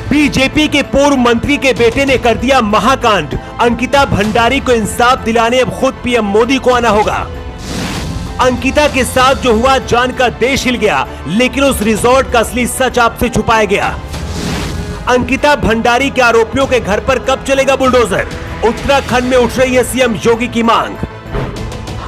BJP के पूर्व मंत्री के बेटे ने कर दिया महाकांड। अंकिता भंडारी को इंसाफ दिलाने अब खुद पीएम मोदी को आना होगा। अंकिता के साथ जो हुआ जानकर देश हिल गया, लेकिन उस रिजॉर्ट का असली सच आपसे छुपाया गया। अंकिता भंडारी के आरोपियों के घर पर कब चलेगा बुलडोजर? उत्तराखंड में उठ रही है सीएम योगी की मांग।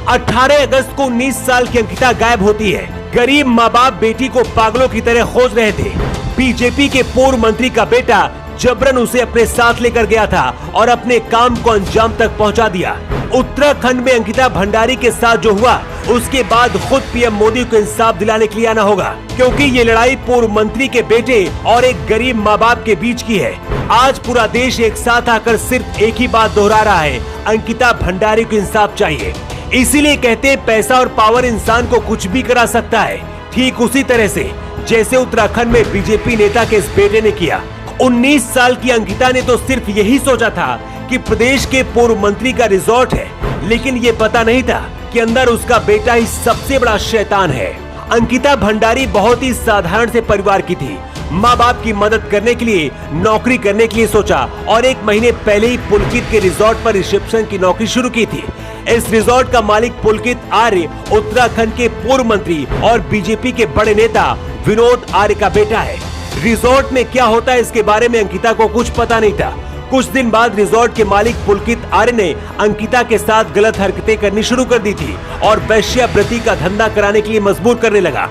18 अगस्त को 19 साल की अंकिता गायब होती है। गरीब माँ बाप बेटी को पागलों की तरह खोज रहे थे। बीजेपी के पूर्व मंत्री का बेटा जबरन उसे अपने साथ लेकर गया था और अपने काम को अंजाम तक पहुंचा दिया। उत्तराखंड में अंकिता भंडारी के साथ जो हुआ, उसके बाद खुद पीएम मोदी को इंसाफ दिलाने के लिए आना होगा, क्योंकि ये लड़ाई पूर्व मंत्री के बेटे और एक गरीब माँ बाप के बीच की है। आज पूरा देश एक साथ आकर सिर्फ एक ही बात दोहरा रहा है, अंकिता भंडारी को इंसाफ चाहिए। इसीलिए कहते हैं पैसा और पावर इंसान को कुछ भी करा सकता है। ठीक उसी तरह से जैसे उत्तराखंड में बीजेपी नेता के इस बेटे ने किया। 19 साल की अंकिता ने तो सिर्फ यही सोचा था कि प्रदेश के पूर्व मंत्री का रिजॉर्ट है, लेकिन ये पता नहीं था कि अंदर उसका बेटा ही सबसे बड़ा शैतान है। अंकिता भंडारी बहुत ही साधारण से परिवार की थी। माँ बाप की मदद करने के लिए नौकरी करने के लिए सोचा और 1 महीने पहले ही पुलकित के रिजॉर्ट पर रिसेप्शन की नौकरी शुरू की थी। इस रिजॉर्ट का मालिक पुलकित आर्य उत्तराखंड के पूर्व मंत्री और बीजेपी के बड़े नेता विनोद आर्य का बेटा है। रिजॉर्ट में क्या होता है इसके बारे में अंकिता को कुछ पता नहीं था। कुछ दिन बाद रिजॉर्ट के मालिक पुलकित आर्य ने अंकिता के साथ गलत हरकतें करनी शुरू कर दी थी और वेश्यावृत्ति का धंधा कराने के लिए मजबूर करने लगा।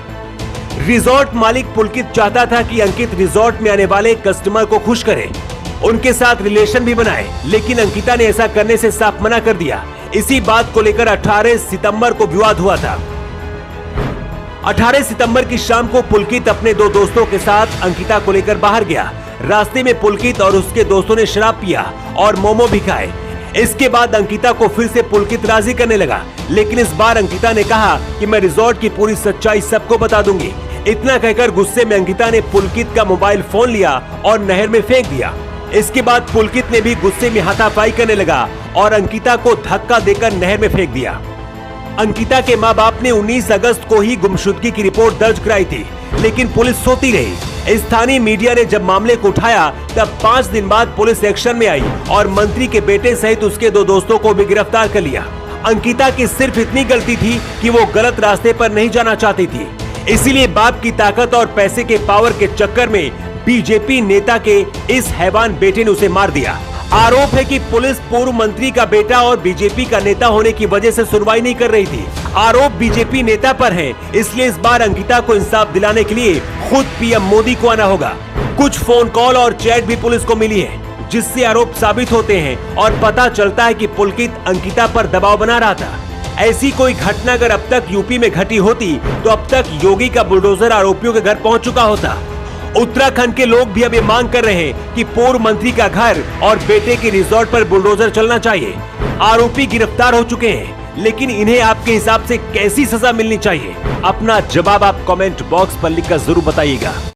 रिजॉर्ट मालिक पुलकित चाहता था कि अंकित रिजॉर्ट में आने वाले कस्टमर को खुश करे, उनके साथ रिलेशन भी बनाए, लेकिन अंकिता ने ऐसा करने से साफ मना कर दिया। इसी बात को लेकर 18 सितंबर को विवाद हुआ था। 18 सितंबर की शाम को पुलकित अपने 2 दोस्तों के साथ अंकिता को लेकर बाहर गया। रास्ते में पुलकित और उसके दोस्तों ने शराब पिया और मोमो भी खाए। इसके बाद अंकिता को फिर से पुलकित राजी करने लगा, लेकिन इस बार अंकिता ने कहा कि मैं रिजॉर्ट की पूरी सच्चाई सबको बता दूंगी। इतना कहकर गुस्से में अंकिता ने पुलकित का मोबाइल फोन लिया और नहर में फेंक दिया। इसके बाद पुलकित ने भी गुस्से में हाथापाई करने लगा और अंकिता को धक्का देकर नहर में फेंक दिया। अंकिता के माँ बाप ने 19 अगस्त को ही गुमशुदगी की रिपोर्ट दर्ज कराई थी, लेकिन पुलिस सोती रही। स्थानीय मीडिया ने जब मामले को उठाया तब 5 दिन बाद पुलिस एक्शन में आई और मंत्री के बेटे सहित उसके 2 दोस्तों को भी गिरफ्तार कर लिया। अंकिता की सिर्फ इतनी गलती थी कि वो गलत रास्ते पर नहीं जाना चाहती थी, इसीलिए बाप की ताकत और पैसे के पावर के चक्कर में बीजेपी नेता के इस हैवान बेटे ने उसे मार दिया। आरोप है कि पुलिस पूर्व मंत्री का बेटा और बीजेपी का नेता होने की वजह से सुनवाई नहीं कर रही थी। आरोप बीजेपी नेता पर है, इसलिए इस बार अंकिता को इंसाफ दिलाने के लिए खुद पीएम मोदी को आना होगा। कुछ फोन कॉल और चैट भी पुलिस को मिली है, जिससे आरोप साबित होते हैं और पता चलता है कि पुलकित अंकिता पर दबाव बना रहा था। ऐसी कोई घटना अगर अब तक यूपी में घटी होती तो अब तक योगी का बुलडोजर आरोपियों के घर पहुंच चुका होता। उत्तराखंड के लोग भी अब ये मांग कर रहे हैं कि पूर्व मंत्री का घर और बेटे के रिजॉर्ट पर बुलडोजर चलना चाहिए। आरोपी गिरफ्तार हो चुके हैं, लेकिन इन्हें आपके हिसाब से कैसी सजा मिलनी चाहिए? अपना जवाब आप कमेंट बॉक्स पर लिखकर जरूर बताइएगा।